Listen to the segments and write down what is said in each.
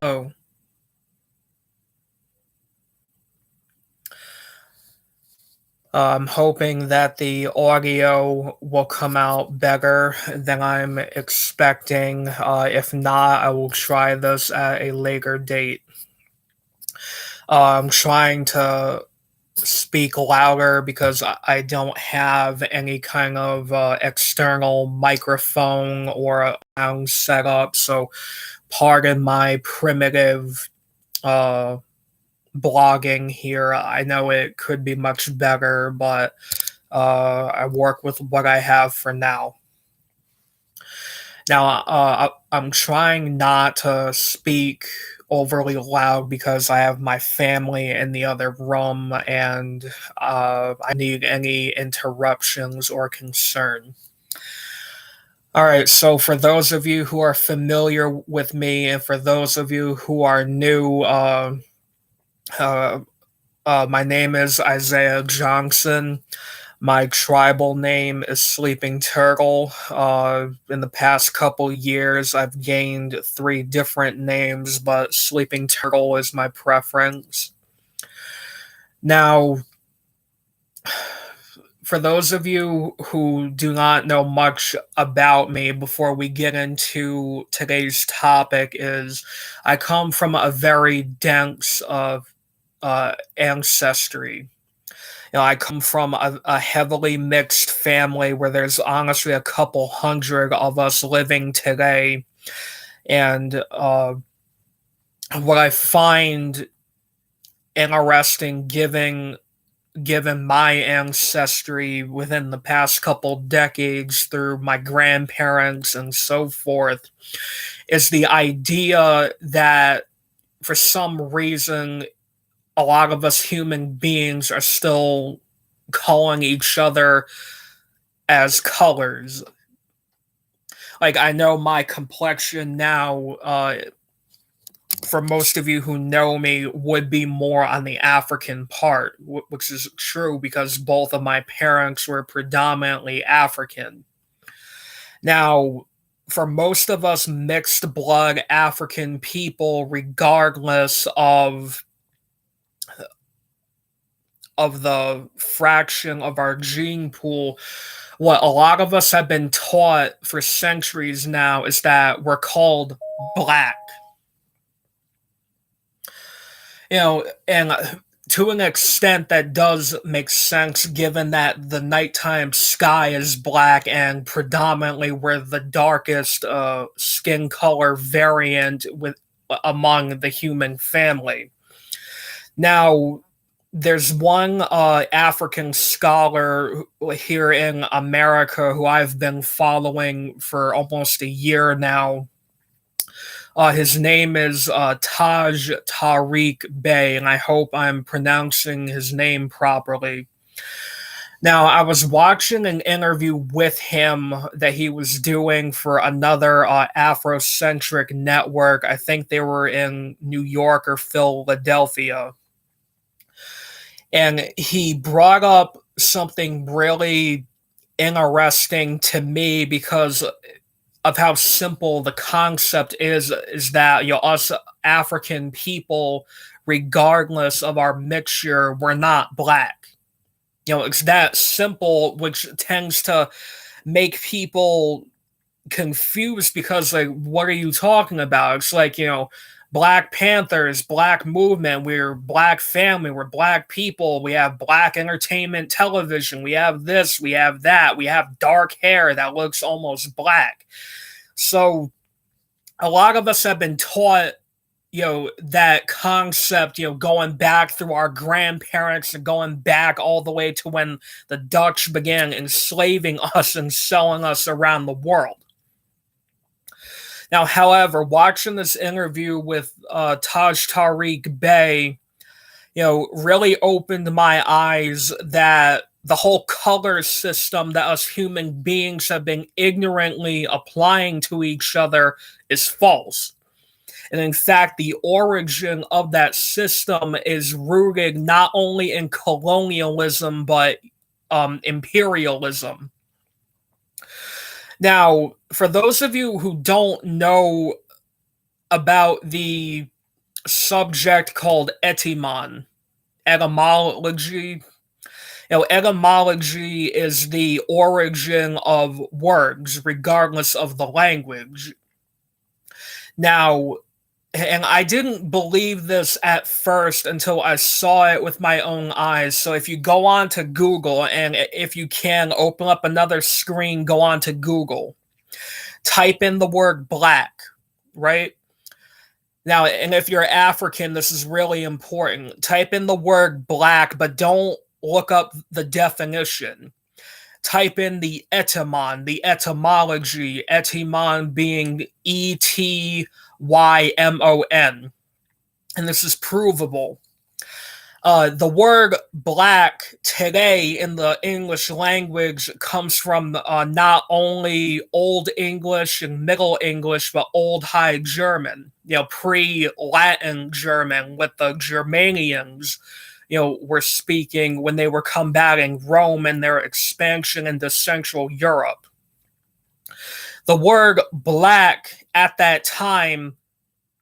Hello. I'm hoping that the audio will come out better than I'm expecting. If not, I will try this at a later date. I'm trying to speak louder because I don't have any kind of external microphone or a sound setup. So, pardon my primitive uh, blogging here. I know it could be much better, but I work with what I have for now. Now, I'm trying not to speak overly loud because I have my family in the other room and I need any interruptions or concern. All right, so for those of you who are familiar with me and for those of you who are new, uh, my name is Isaiah Johnson. My tribal name is Sleeping Turtle. In the past couple years, I've gained three different names, but Sleeping Turtle is my preference. Now, for those of you who do not know much about me, before we get into today's topic, is I come from a very dense ancestry. I come from a heavily mixed family where there's honestly a couple hundred of us living today. And what I find interesting, given my ancestry within the past couple decades through my grandparents and so forth, is the idea that for some reason a lot of us human beings are still calling each other as colors. Like, I know my complexion now, for most of you who know me, would be more on the African part, which is true because both of my parents were predominantly African. Now, for most of us mixed blood African people, regardless of the fraction of our gene pool, what a lot of us have been taught for centuries now is that we're called black. And to an extent that does make sense given that the nighttime sky is black and predominantly we're the darkest skin color variant with among the human family. Now, there's one African scholar here in America who I've been following for almost a year now. His name is Taj Tariq Bey, and I hope I'm pronouncing his name properly. Now, I was watching an interview with him that he was doing for another Afrocentric network. I think they were in New York or Philadelphia. And he brought up something really interesting to me because of how simple the concept is that us African people, regardless of our mixture, we're not black. It's that simple, which tends to make people confused because, like, what are you talking about? It's like, Black Panthers, Black movement, we're Black family, we're Black people, we have Black entertainment television, we have this, we have that, we have dark hair that looks almost black. So a lot of us have been taught, that concept, going back through our grandparents and going back all the way to when the Dutch began enslaving us and selling us around the world. Now, however, watching this interview with Taj Tariq Bey, really opened my eyes that the whole color system that us human beings have been ignorantly applying to each other is false. And in fact, the origin of that system is rooted not only in colonialism, but imperialism. Now, for those of you who don't know about the subject called etymology. Etymology is the origin of words, regardless of the language. Now, and I didn't believe this at first until I saw it with my own eyes. So if you go on to Google, and if you can open up another screen, go on to Google, type in the word black, right? Now, and if you're African, this is really important. Type in the word black, but don't look up the definition. Type in the etymon, the etymology, etymon being ETYMON, and this is provable. The word black today in the English language comes from not only Old English and Middle English, but Old High German, pre-Latin German, with the Germanians, were speaking when they were combating Rome and their expansion into Central Europe. The word black at that time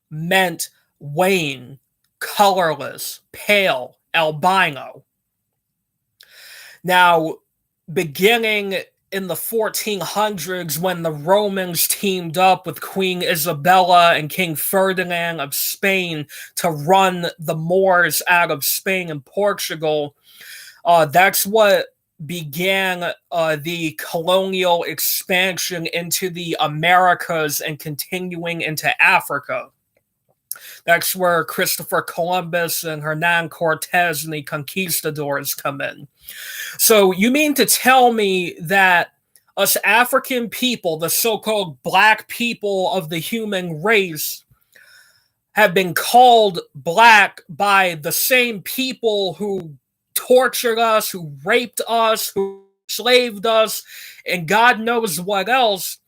meant wane, colorless, pale, albino. Now, beginning in the 1400s, when the Romans teamed up with Queen Isabella and King Ferdinand of Spain to run the Moors out of Spain and Portugal, that's what began the colonial expansion into the Americas and continuing into Africa. That's where Christopher Columbus and Hernan Cortez and the conquistadors come in. So you mean to tell me that us African people, the so-called black people of the human race, have been called black by the same people who tortured us, who raped us, who enslaved us, and God knows what else,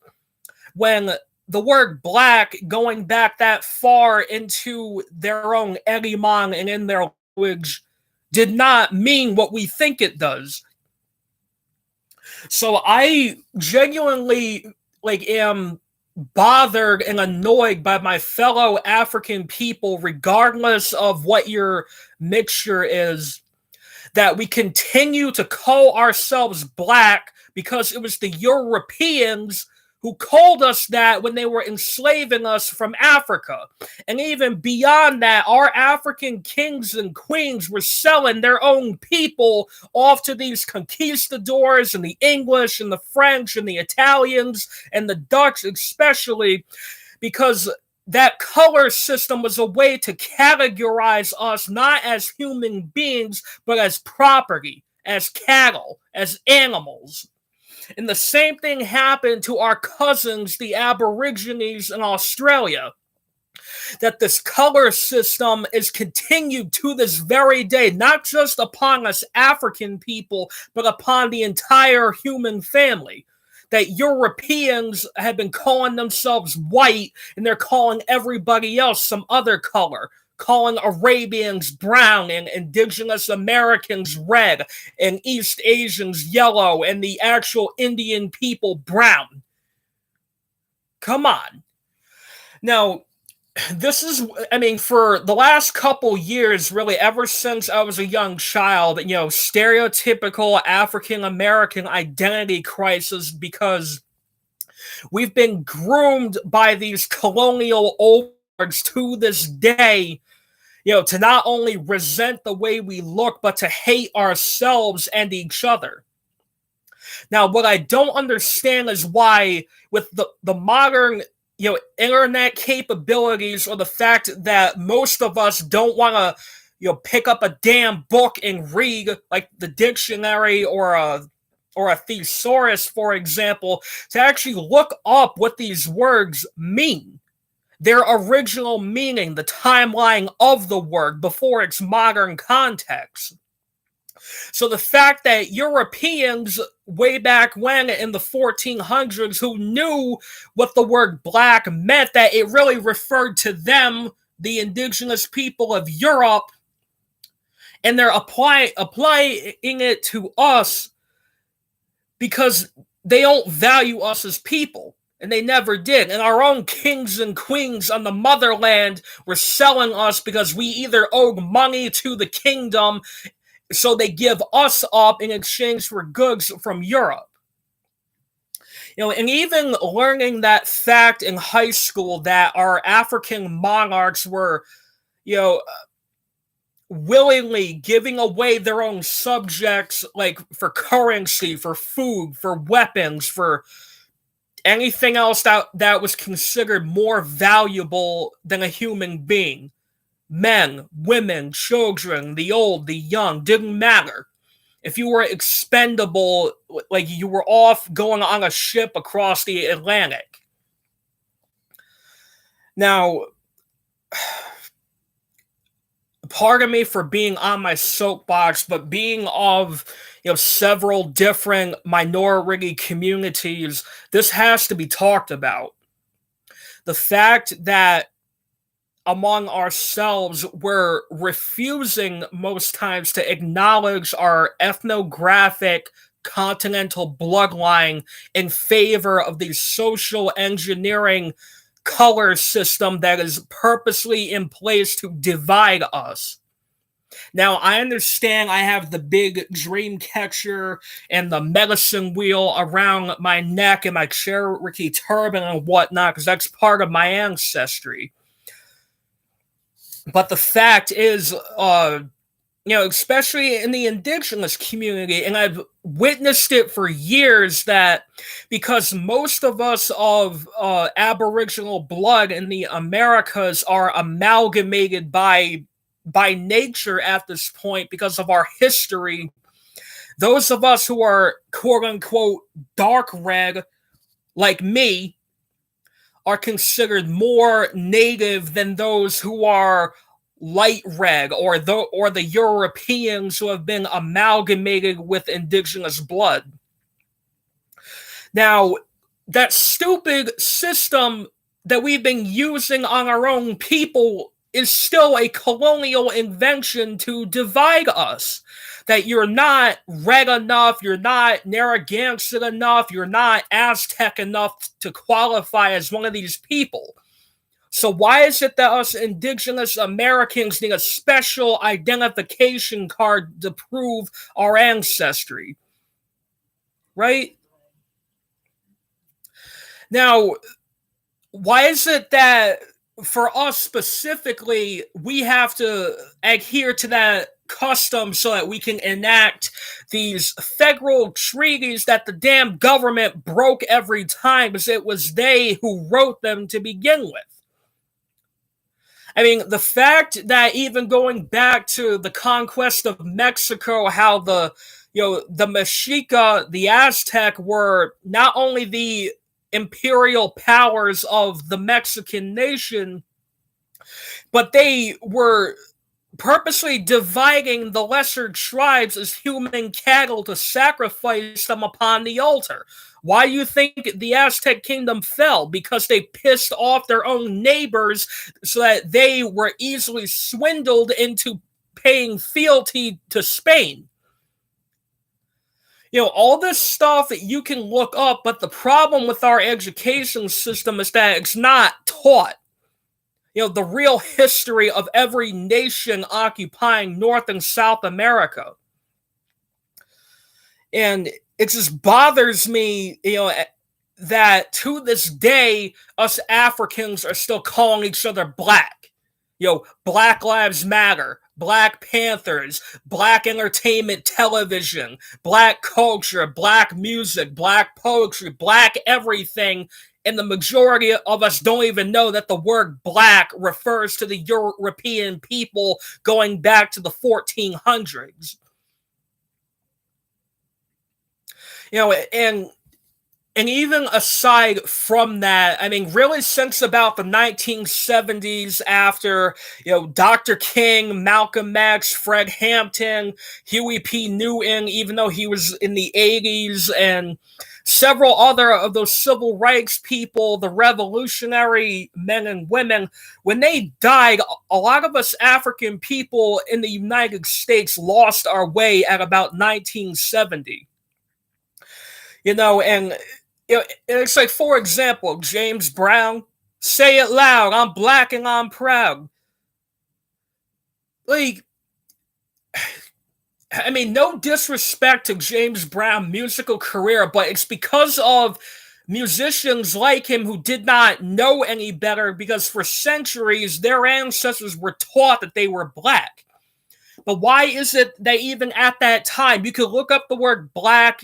when the word black, going back that far into their own etymon and in their language, did not mean what we think it does. So I genuinely am bothered and annoyed by my fellow African people, regardless of what your mixture is, that we continue to call ourselves black because it was the Europeans who called us that when they were enslaving us from Africa. And even beyond that, our African kings and queens were selling their own people off to these conquistadors and the English and the French and the Italians and the Dutch especially, because that color system was a way to categorize us not as human beings, but as property, as cattle, as animals. And the same thing happened to our cousins, the Aborigines in Australia. That this color system is continued to this very day, not just upon us African people, but upon the entire human family. That Europeans have been calling themselves white, and they're calling everybody else some other color, calling Arabians brown and indigenous Americans red and East Asians yellow and the actual Indian people brown. Come on. Now, this is, for the last couple years, really, ever since I was a young child, stereotypical African American identity crisis, because we've been groomed by these colonial overlords to this day, to not only resent the way we look, but to hate ourselves and each other. Now, what I don't understand is why, with the modern, internet capabilities, or the fact that most of us don't want to, pick up a damn book and read, like the dictionary or a thesaurus, for example, to actually look up what these words mean. Their original meaning, the timeline of the word before its modern context. So the fact that Europeans way back when in the 1400s, who knew what the word black meant, that it really referred to them, the indigenous people of Europe, and they're applying it to us because they don't value us as people. And they never did. And our own kings and queens on the motherland were selling us because we either owed money to the kingdom, so they give us up in exchange for goods from Europe. And even learning that fact in high school that our African monarchs were, you know, willingly giving away their own subjects, like for currency, for food, for weapons, for anything else that was considered more valuable than a human being. Men, women, children, the old, the young, didn't matter. If you were expendable, like you were off going on a ship across the Atlantic. Now, pardon me for being on my soapbox, but being of several different minority communities, this has to be talked about. The fact that among ourselves we're refusing most times to acknowledge our ethnographic continental bloodline in favor of the social engineering color system that is purposely in place to divide us. Now, I understand I have the big dream catcher and the medicine wheel around my neck and my Cherokee turban and whatnot, because that's part of my ancestry. But the fact is, especially in the indigenous community, and I've witnessed it for years, that because most of us of Aboriginal blood in the Americas are amalgamated by nature at this point because of our history, those of us who are quote-unquote dark red, like me, are considered more native than those who are light red, or the Europeans who have been amalgamated with indigenous blood. Now, that stupid system that we've been using on our own people is still a colonial invention to divide us. That you're not red enough, you're not Narragansett enough, you're not Aztec enough to qualify as one of these people. So why is it that us indigenous Americans need a special identification card to prove our ancestry? Right? Now, why is it that for us specifically, we have to adhere to that custom so that we can enact these federal treaties that the damn government broke every time because it was they who wrote them to begin with? I mean, the fact that even going back to the conquest of Mexico, how the Mexica, the Aztec, were not only the imperial powers of the Mexican nation, but they were purposely dividing the lesser tribes as human cattle to sacrifice them upon the altar. Why do you think the Aztec kingdom fell? Because they pissed off their own neighbors so that they were easily swindled into paying fealty to Spain. All this stuff that you can look up, but the problem with our education system is that it's not taught. The real history of every nation occupying North and South America. And it just bothers me, that to this day, us Africans are still calling each other black. Black Lives Matter, Black Panthers, Black entertainment television, Black culture, Black music, Black poetry, Black everything. And the majority of us don't even know that the word black refers to the European people going back to the 1400s. And even aside from that, I mean, really since about the 1970s, after, Dr. King, Malcolm X, Fred Hampton, Huey P. Newton, even though he was in the 80s, and several other of those civil rights people, the revolutionary men and women, when they died, a lot of us African people in the United States lost our way at about 1970. And It's like, for example, James Brown, say it loud, I'm black and I'm proud. Like, I mean, no disrespect to James Brown's musical career, but it's because of musicians like him who did not know any better because for centuries their ancestors were taught that they were black. But why is it that even at that time, you could look up the word black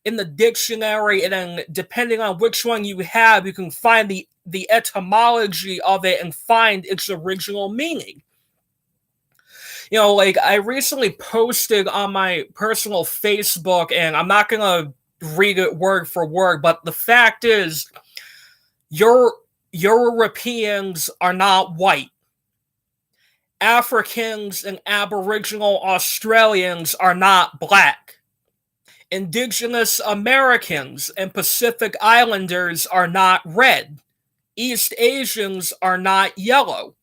in the dictionary, and then depending on which one you have, you can find the etymology of it and find its original meaning. Like I recently posted on my personal Facebook, and I'm not gonna read it word for word, but the fact is, your Europeans are not white. Africans and Aboriginal Australians are not black. Indigenous Americans and Pacific Islanders are not red. East Asians are not yellow.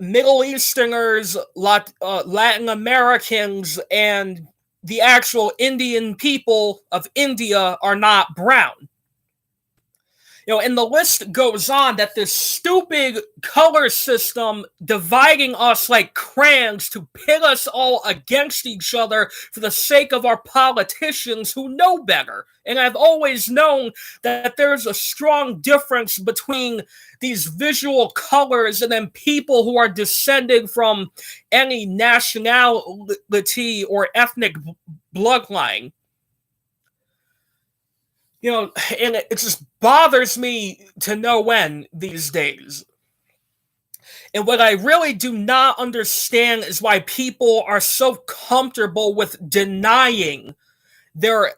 Middle Easterners, Latin Americans, and the actual Indian people of India are not brown. And the list goes on that this stupid color system dividing us like crayons to pit us all against each other for the sake of our politicians who know better. And I've always known that there's a strong difference between these visual colors and then people who are descended from any nationality or ethnic bloodline. And it just bothers me to no end these days. And what I really do not understand is why people are so comfortable with denying their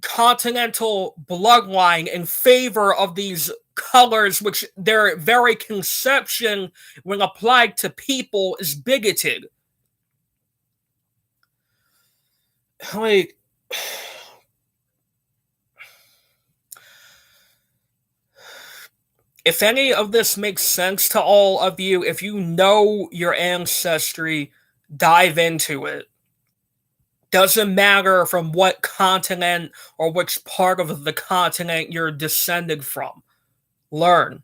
continental bloodline in favor of these colors, which their very conception, when applied to people, is bigoted. Like, if any of this makes sense to all of you, if you know your ancestry, dive into it. Doesn't matter from what continent or which part of the continent you're descended from. Learn.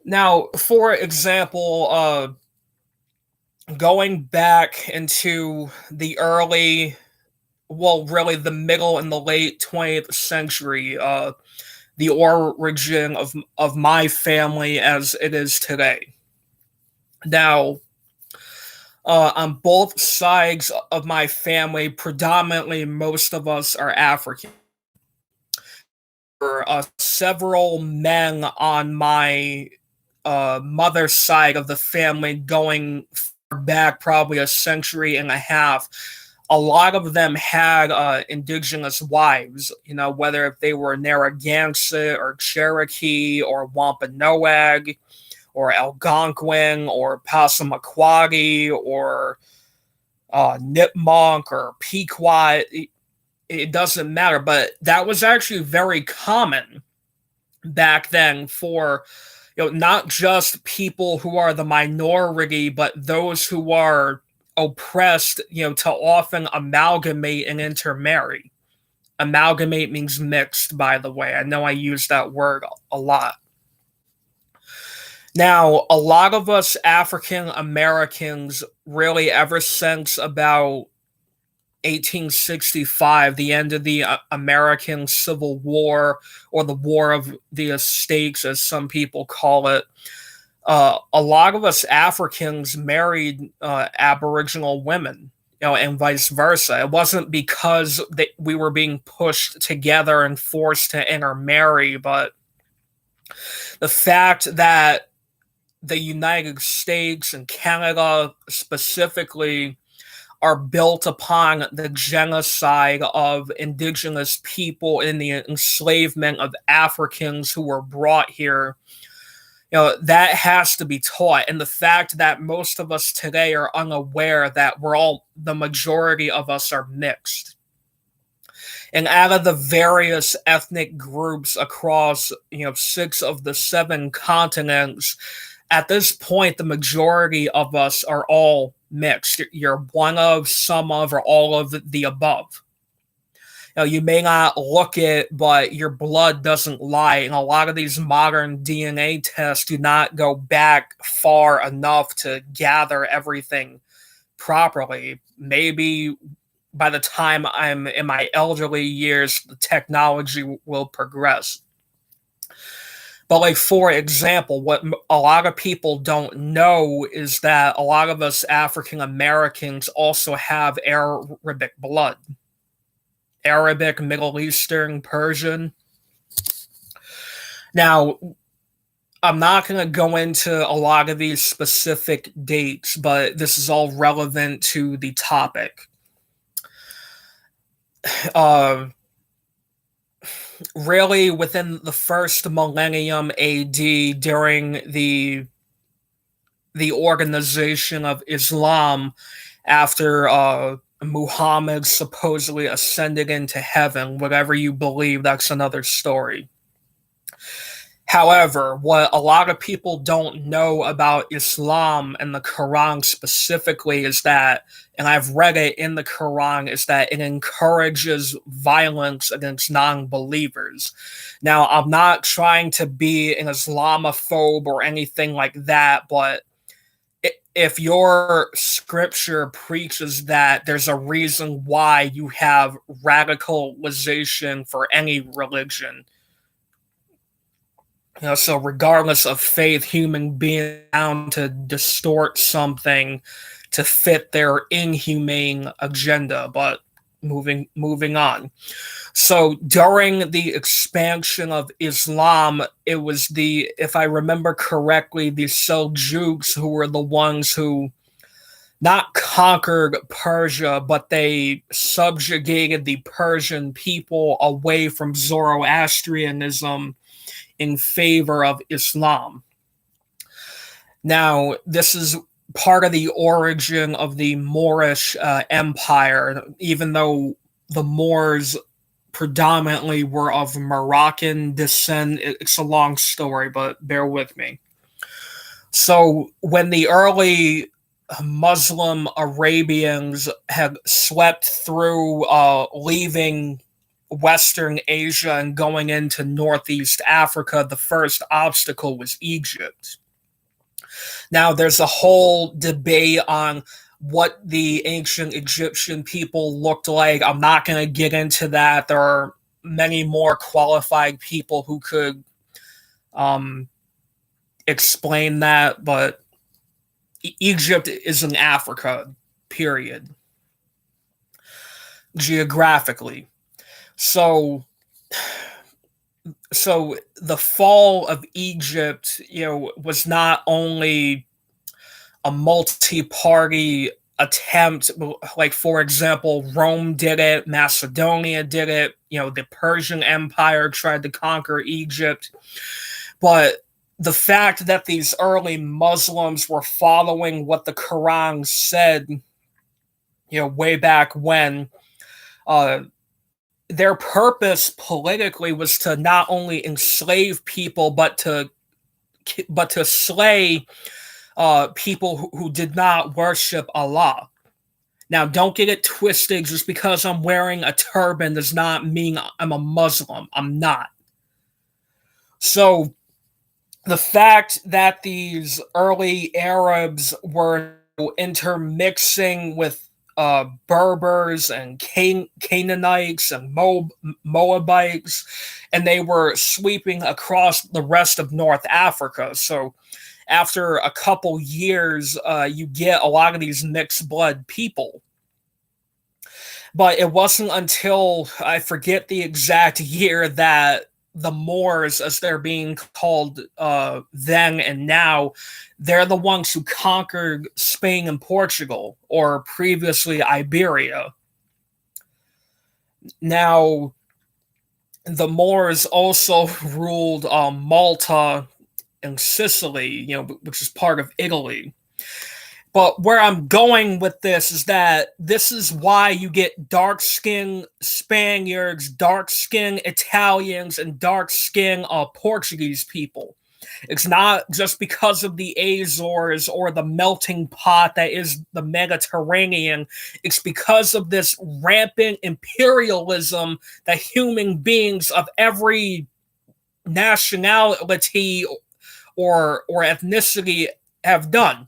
Now, for example, going back into the really the middle and the late 20th century, the origin of my family as it is today. Now, on both sides of my family, predominantly most of us are African. There are several men on my mother's side of the family going back probably a century and a half. A lot of them had indigenous wives, whether if they were Narragansett or Cherokee or Wampanoag or Algonquin or Passamaquoddy or Nipmuc or Pequot. It doesn't matter, but that was actually very common back then for not just people who are the minority, but those who are oppressed, to often amalgamate and intermarry. Amalgamate means mixed, by the way. I know I use that word a lot. Now, a lot of us African Americans, really ever since about 1865, the end of the American Civil War, or the War of the Estates, as some people call it, a lot of us Africans married Aboriginal women, and vice versa. It wasn't because we were being pushed together and forced to intermarry, but the fact that the United States and Canada specifically are built upon the genocide of indigenous people and the enslavement of Africans who were brought here, that has to be taught. And the fact that most of us today are unaware that the majority of us are mixed. And out of the various ethnic groups across, 6 of the 7 continents, at this point, the majority of us are all mixed. You're one of, some of, or all of the above. You may not look it, but your blood doesn't lie. And a lot of these modern DNA tests do not go back far enough to gather everything properly. Maybe by the time I'm in my elderly years, the technology will progress. But, like, for example, what a lot of people don't know is that a lot of us African Americans also have Arabic blood. Arabic, Middle Eastern, Persian. Now, I'm not going to go into a lot of these specific dates, but this is all relevant to the topic. Really, within the first millennium AD, during the organization of Islam, after Muhammad supposedly ascended into heaven, whatever you believe, that's another story. However, what a lot of people don't know about Islam and the Quran specifically is that, and I've read it in the Quran, is that it encourages violence against non-believers. Now, I'm not trying to be an Islamophobe or anything like that, but if your scripture preaches that, there's a reason why you have radicalization for any religion. So regardless of faith, human beings bound to distort something to fit their inhumane agenda. But moving on. So during the expansion of Islam, it was if I remember correctly, the Seljuks who were the ones who not conquered Persia, but they subjugated the Persian people away from Zoroastrianism in favor of Islam. Now, this is part of the origin of the Moorish Empire, even though the Moors predominantly were of Moroccan descent. It's a long story, but bear with me. So, when the early Muslim Arabians had swept through, leaving Western Asia and going into Northeast Africa, the first obstacle was Egypt. Now, there's a whole debate on what the ancient Egyptian people looked like. I'm not going to get into that. There are many more qualified people who could explain that, but Egypt is in Africa, period, geographically. So the fall of Egypt, was not only a multi-party attempt, like, for example, Rome did it, Macedonia did it, the Persian Empire tried to conquer Egypt, but the fact that these early Muslims were following what the Quran said, way back when, their purpose politically was to not only enslave people, but to slay people who did not worship Allah. Now, don't get it twisted. Just because I'm wearing a turban does not mean I'm a Muslim. I'm not. So the fact that these early Arabs were intermixing with Berbers and Canaanites and Moabites, and they were sweeping across the rest of North Africa. So after a couple years, you get a lot of these mixed blood people. But it wasn't until, I forget the exact year, that the Moors, as they're being called then and now, they're the ones who conquered Spain and Portugal, or previously Iberia. Now, the Moors also ruled Malta and Sicily, which is part of Italy. But where I'm going with this is that this is why you get dark-skinned Spaniards, dark-skinned Italians, and dark-skinned Portuguese people. It's not just because of the Azores or the melting pot that is the Mediterranean. It's because of this rampant imperialism that human beings of every nationality or ethnicity have done.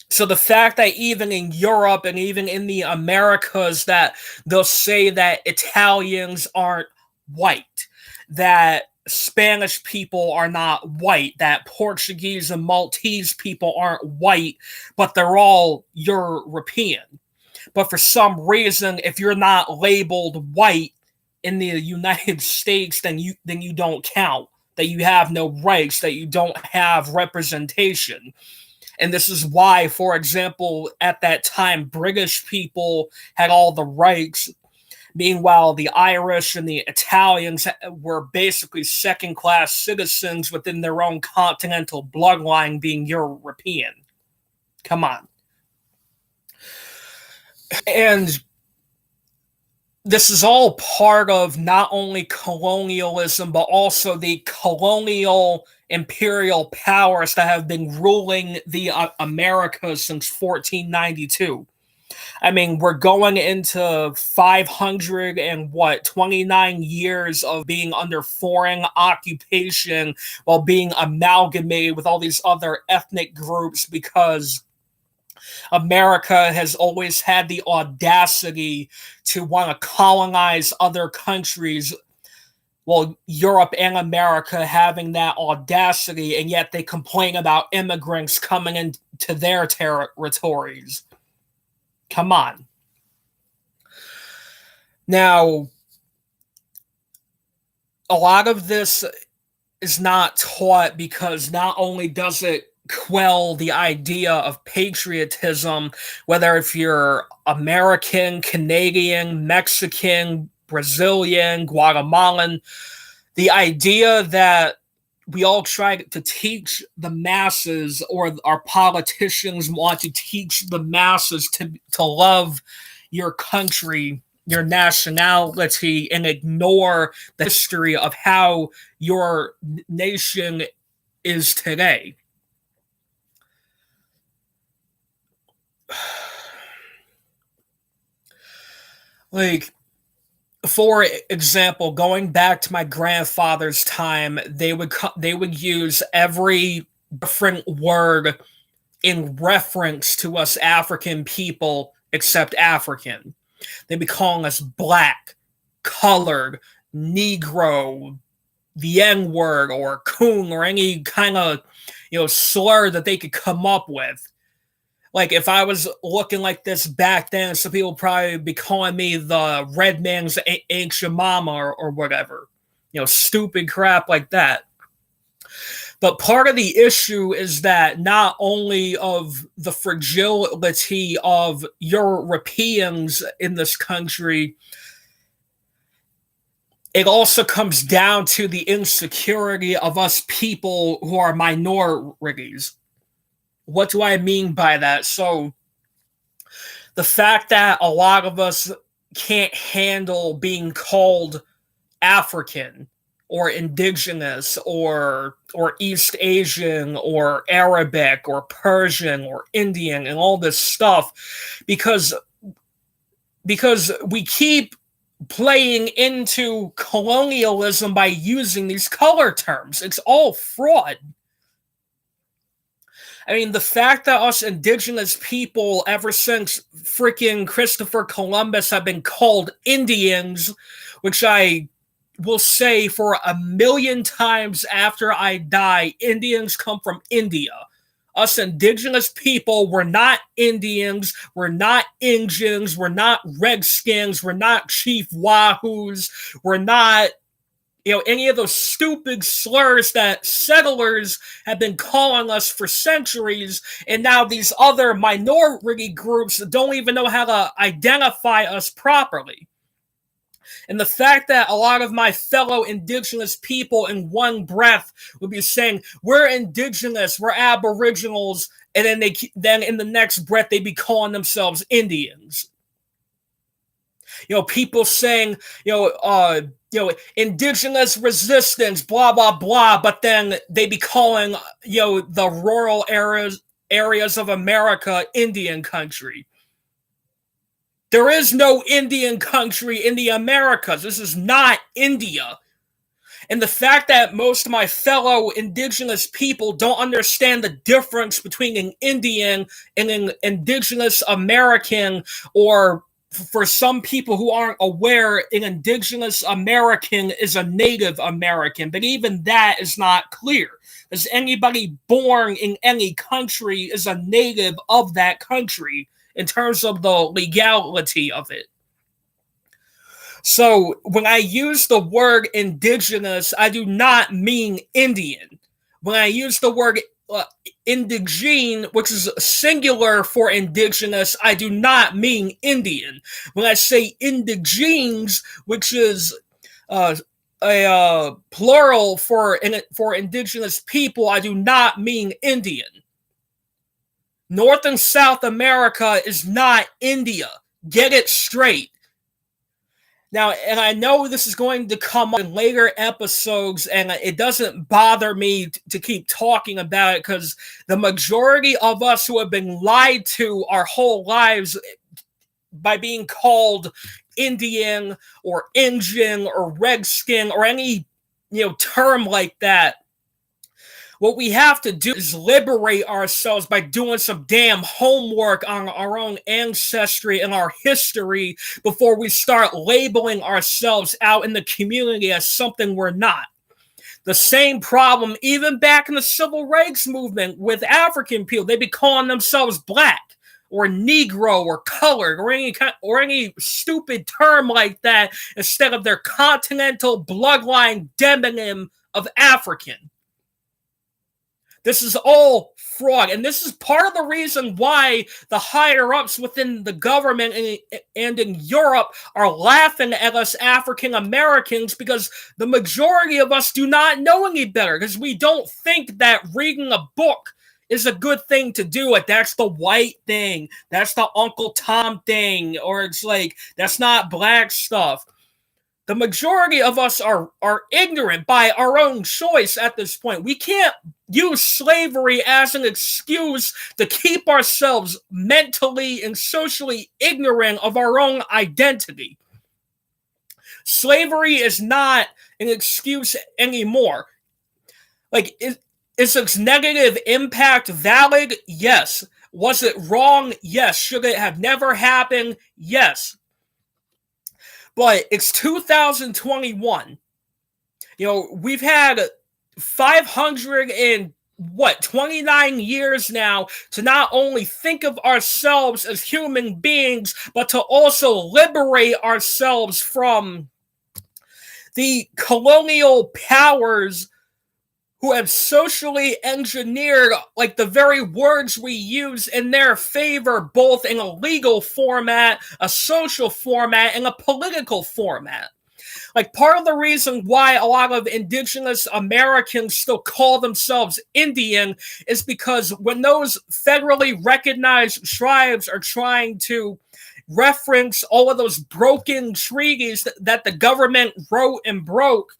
So the fact that even in Europe and even in the Americas that they'll say that Italians aren't white, that Spanish people are not white, that Portuguese and Maltese people aren't white, but they're all European. But for some reason, if you're not labeled white in the United States, then you don't count, that you have no rights, that you don't have representation. And this is why, for example, at that time, British people had all the rights. Meanwhile, the Irish and the Italians were basically second-class citizens within their own continental bloodline, being European. Come on. And this is all part of not only colonialism, but also the colonial imperial powers that have been ruling the Americas since 1492. I mean, we're going into 29 years of being under foreign occupation while being amalgamated with all these other ethnic groups because America has always had the audacity to want to colonize other countries. Well, Europe and America having that audacity, and yet they complain about immigrants coming into their territories. Come on. Now, a lot of this is not taught because not only does it quell the idea of patriotism, whether if you're American, Canadian, Mexican, Brazilian, Guatemalan, the idea that we all try to teach the masses, or our politicians want to teach the masses to love your country, your nationality, and ignore the history of how your nation is today. Like, for example, going back to my grandfather's time, they would use every different word in reference to us African people except African. They'd be calling us black, colored, Negro, the N-word, or coon, or any kind of slur that they could come up with. Like, if I was looking like this back then, some people would probably be calling me the red man's ancient mama or whatever. Stupid crap like that. But part of the issue is that not only of the fragility of Europeans in this country, it also comes down to the insecurity of us people who are minorities. What do I mean by that? So, the fact that a lot of us can't handle being called African or indigenous or East Asian or Arabic or Persian or Indian and all this stuff because we keep playing into colonialism by using these color terms. It's all fraud. I mean, the fact that us indigenous people, ever since freaking Christopher Columbus, have been called Indians, which I will say for 1,000,000 times after I die, Indians come from India. Us indigenous people, we're not Indians, we're not Injuns, we're not Redskins, we're not Chief Wahoos, we're not any of those stupid slurs that settlers have been calling us for centuries, and now these other minority groups don't even know how to identify us properly. And the fact that a lot of my fellow indigenous people in one breath would be saying, we're indigenous, we're aboriginals, and then in the next breath they'd be calling themselves Indians. People saying, indigenous resistance, blah blah blah, but then they be calling, the rural areas of America Indian country. There is no Indian country in the Americas. This is not India. And the fact that most of my fellow indigenous people don't understand the difference between an Indian and an indigenous American, or for some people who aren't aware, an indigenous American is a Native American, but even that is not clear. Because anybody born in any country is a native of that country in terms of the legality of it. So when I use the word indigenous, I do not mean Indian. When I use the word indigene, which is singular for indigenous, I do not mean Indian. When I say indigenes, which is a plural for indigenous people, I do not mean Indian. North and South America is not India. Get it straight. Now, and I know this is going to come up in later episodes, and it doesn't bother me to keep talking about it, because the majority of us who have been lied to our whole lives by being called Indian or Injun or Redskin or any term like that, what we have to do is liberate ourselves by doing some damn homework on our own ancestry and our history before we start labeling ourselves out in the community as something we're not. The same problem even back in the civil rights movement with African people. They'd be calling themselves black or Negro or colored or any stupid term like that instead of their continental bloodline demonym of African. This is all fraud, and this is part of the reason why the higher-ups within the government and in Europe are laughing at us African Americans, because the majority of us do not know any better, because we don't think that reading a book is a good thing to do. Like, that's the white thing, that's the Uncle Tom thing, or it's like, that's not black stuff. The majority of us are ignorant by our own choice at this point. We can't use slavery as an excuse to keep ourselves mentally and socially ignorant of our own identity. Slavery is not an excuse anymore. Like, is its negative impact valid? Yes. Was it wrong? Yes. Should it have never happened? Yes. But it's 2021. We've had 529 years now to not only think of ourselves as human beings, but to also liberate ourselves from the colonial powers who have socially engineered like the very words we use in their favor, both in a legal format, a social format, and a political format. Like, part of the reason why a lot of indigenous Americans still call themselves Indian is because when those federally recognized tribes are trying to reference all of those broken treaties that the government wrote and broke,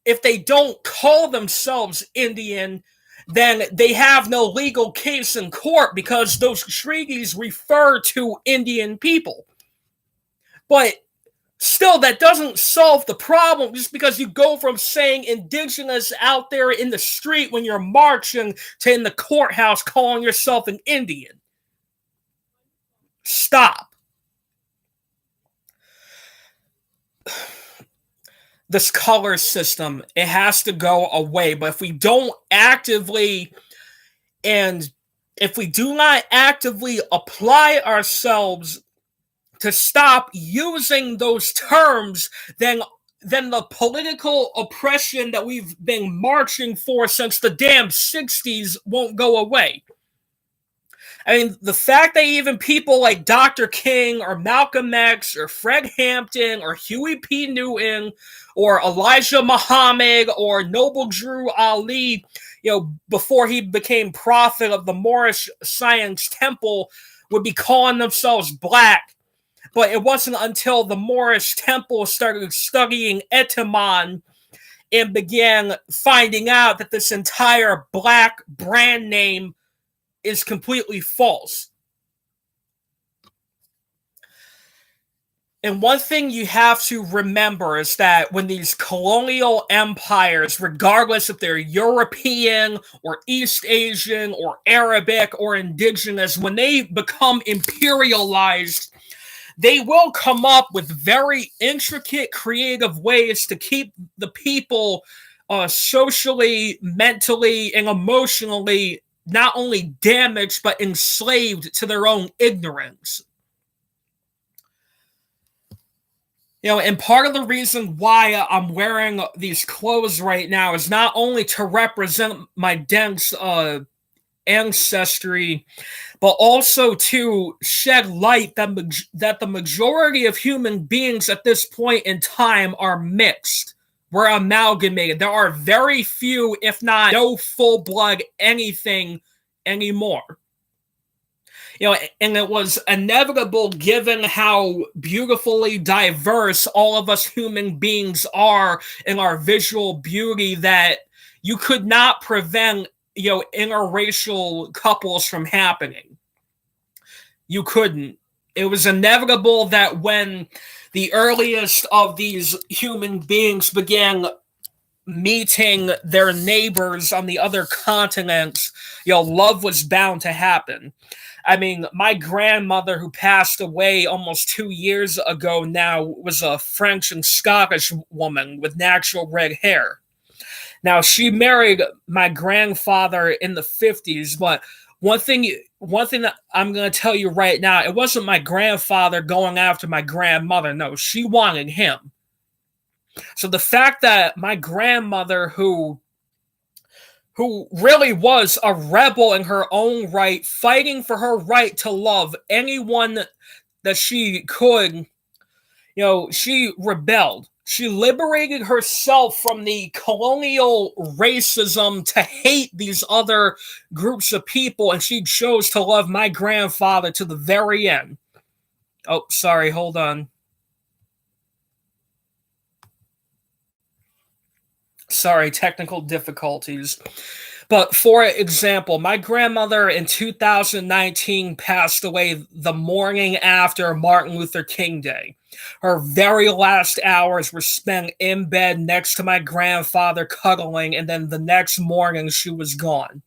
if they don't call themselves Indian, then they have no legal case in court because those treaties refer to Indian people. But still, that doesn't solve the problem just because you go from saying indigenous out there in the street when you're marching to in the courthouse calling yourself an Indian. Stop. This color system, it has to go away. But if we don't actively, and if we do not actively apply ourselves to stop using those terms, then the political oppression that we've been marching for since the damn 60s won't go away. I mean, the fact that even people like Dr. King or Malcolm X or Fred Hampton or Huey P. Newton or Elijah Muhammad or Noble Drew Ali, before he became prophet of the Moorish Science Temple, would be calling themselves black, But it wasn't until the Moorish temple started studying Etemon and began finding out that this entire black brand name is completely false. And one thing you have to remember is that when these colonial empires, regardless if they're European or East Asian or Arabic or indigenous, when they become imperialized, they will come up with very intricate, creative ways to keep the people socially, mentally, and emotionally not only damaged, but enslaved to their own ignorance. And part of the reason why I'm wearing these clothes right now is not only to represent my dense ancestry, but also to shed light that the majority of human beings at this point in time are mixed. We're amalgamated. There are very few, if not no full blood anything anymore. And it was inevitable given how beautifully diverse all of us human beings are in our visual beauty that you could not prevent, interracial couples from happening. You couldn't. It was inevitable that when the earliest of these human beings began meeting their neighbors on the other continents, love was bound to happen. I mean, my grandmother, who passed away almost 2 years ago now, was a French and Scottish woman with natural red hair. Now, she married my grandfather in the 50s, but one thing that I'm going to tell you right now, it wasn't my grandfather going after my grandmother. No, she wanted him. So the fact that my grandmother, who really was a rebel in her own right, fighting for her right to love anyone that she could, she rebelled. She liberated herself from the colonial racism to hate these other groups of people, and she chose to love my grandfather to the very end. Oh, sorry, hold on. Sorry, technical difficulties. But for example, my grandmother in 2019 passed away the morning after Martin Luther King Day. Her very last hours were spent in bed next to my grandfather cuddling, and then the next morning she was gone.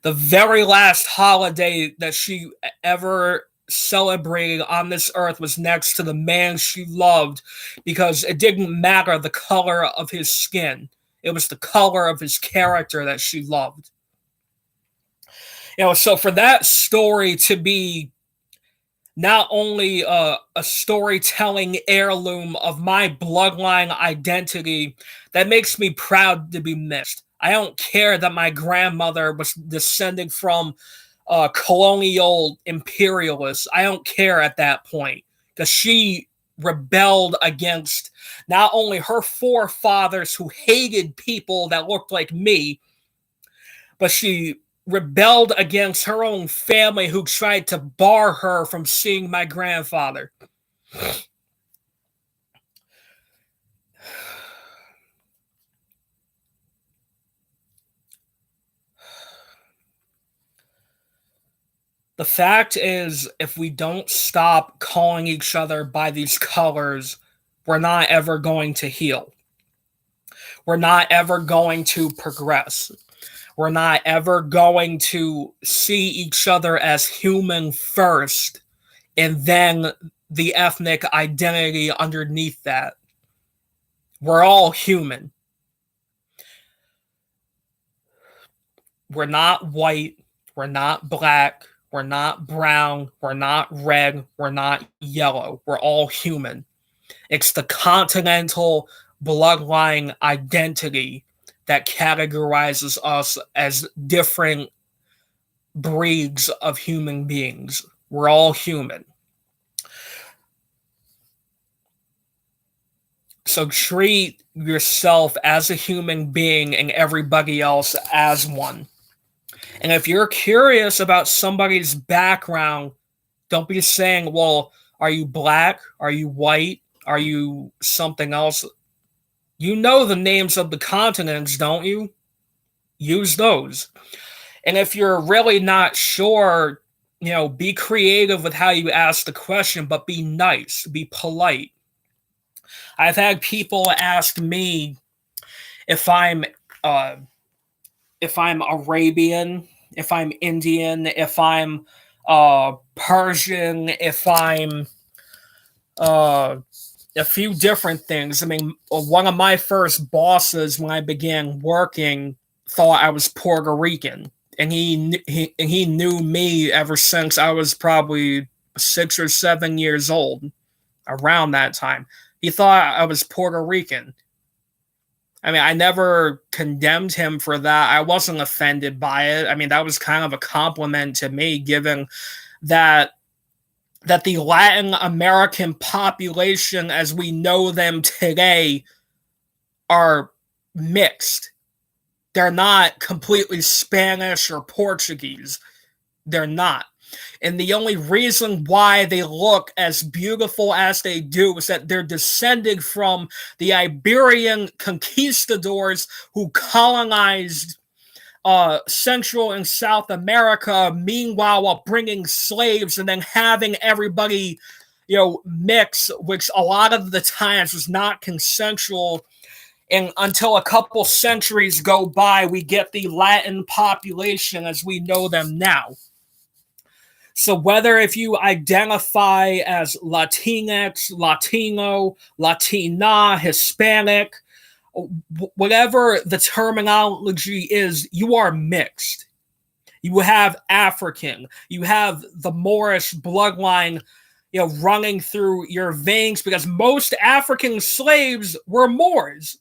The very last holiday that she ever celebrated on this earth was next to the man she loved, because it didn't matter the color of his skin. It was the color of his character that she loved. So for that story to be not only a storytelling heirloom of my bloodline identity, that makes me proud to be missed. I don't care that my grandmother was descended from colonial imperialists. I don't care at that point, because she rebelled against not only her forefathers who hated people that looked like me, but she rebelled against her own family who tried to bar her from seeing my grandfather. The fact is, if we don't stop calling each other by these colors, we're not ever going to heal. We're not ever going to progress. We're not ever going to see each other as human first, and then the ethnic identity underneath that. We're all human. We're not white. We're not black. We're not brown. We're not red. We're not yellow. We're all human. It's the continental bloodline identity that categorizes us as different breeds of human beings. We're all human. So treat yourself as a human being and everybody else as one. And if you're curious about somebody's background, Don't be saying, well, are you black? Are you white? Are you something else? You know the names of the continents, don't you? Use those. And if you're really not sure, be creative with how you ask the question, but be nice, be polite. I've had people ask me if I'm uh, if I'm Arabian, if I'm Indian, if I'm Persian, if I'm uh, a few different things. I mean, one of my first bosses when I began working thought I was Puerto Rican, and he knew me ever since I was probably 6 or 7 years old. Around that time, he thought I was Puerto Rican. I mean, I never condemned him for that. I wasn't offended by it. I mean, that was kind of a compliment to me, given that the Latin American population as we know them today are mixed. They're not completely Spanish or Portuguese. They're not. And the only reason why they look as beautiful as they do is that they're descended from the Iberian conquistadors who colonized Central and South America, meanwhile, while bringing slaves and then having everybody, mix, which a lot of the times was not consensual. And until a couple centuries go by, we get the Latin population as we know them now. So whether if you identify as Latinx, Latino, Latina, Hispanic, whatever the terminology is, you are mixed. You have African, you have the Moorish bloodline, running through your veins because most African slaves were Moors.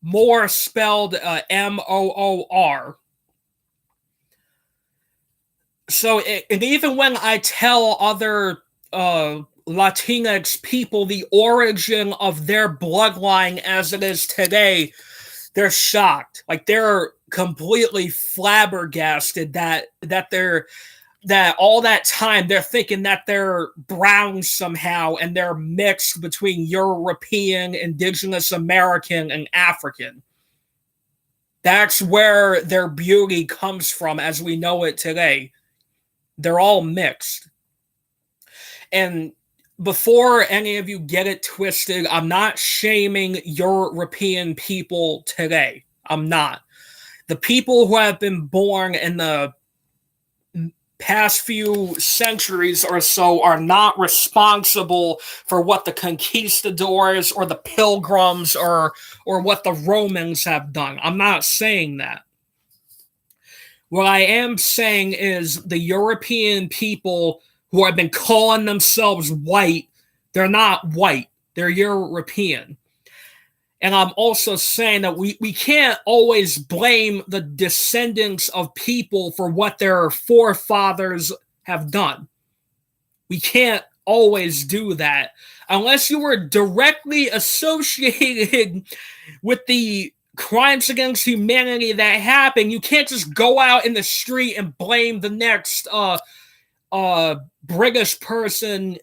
Moor spelled Moor. So, and even when I tell other Latinx people the origin of their bloodline as it is today, they're shocked. Like they're completely flabbergasted that all that time they're thinking that they're brown somehow and they're mixed between European, Indigenous American, and African. That's where their beauty comes from as we know it today. They're all mixed. And before any of you get it twisted, I'm not shaming European people today. I'm not. The people who have been born in the past few centuries or so are not responsible for what the conquistadors or the pilgrims or what the Romans have done. I'm not saying that. What I am saying is the European people who have been calling themselves white, they're not white. They're European. And I'm also saying that we can't always blame the descendants of people for what their forefathers have done. We can't always do that unless you were directly associated with the crimes against humanity that happened. You can't just go out in the street and blame the next British person,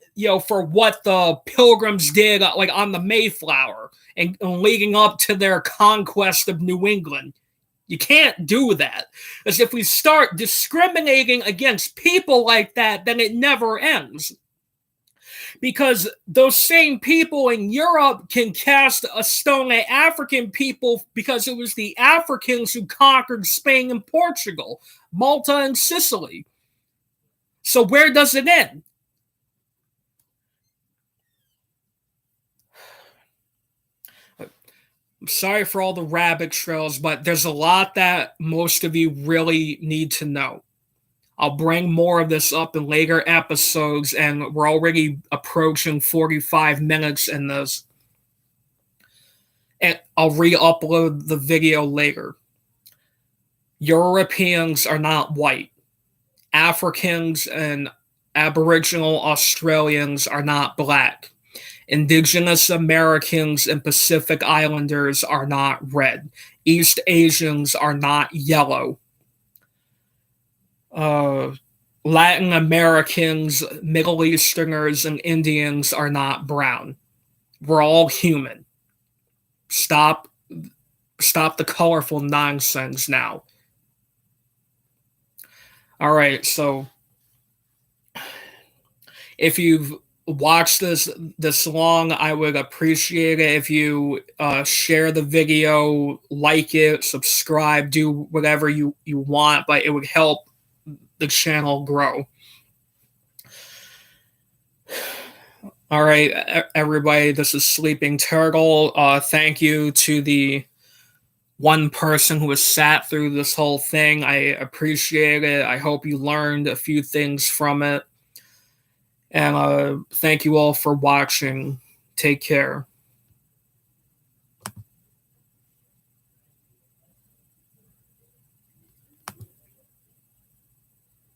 for what the Pilgrims did, like on the Mayflower and leading up to their conquest of New England. You can't do that. Because if we start discriminating against people like that, then it never ends. Because those same people in Europe can cast a stone at African people because it was the Africans who conquered Spain and Portugal, Malta and Sicily. So where does it end? I'm sorry for all the rabbit trails, but there's a lot that most of you really need to know. I'll bring more of this up in later episodes, and we're already approaching 45 minutes in this. And I'll re-upload the video later. Europeans are not white. Africans and Aboriginal Australians are not black. Indigenous Americans and Pacific Islanders are not red. East Asians are not yellow. Latin Americans, Middle Easterners, and Indians are not brown. We're all human. Stop stop the colorful nonsense now. All right, so if you've watched this long, I would appreciate it if you share the video, like it, subscribe, do whatever you want, but it would help the channel grow. All right, everybody, this is Sleeping Turtle. Thank you to the one person who has sat through this whole thing. I appreciate it. I hope you learned a few things from it. And thank you all for watching. Take care.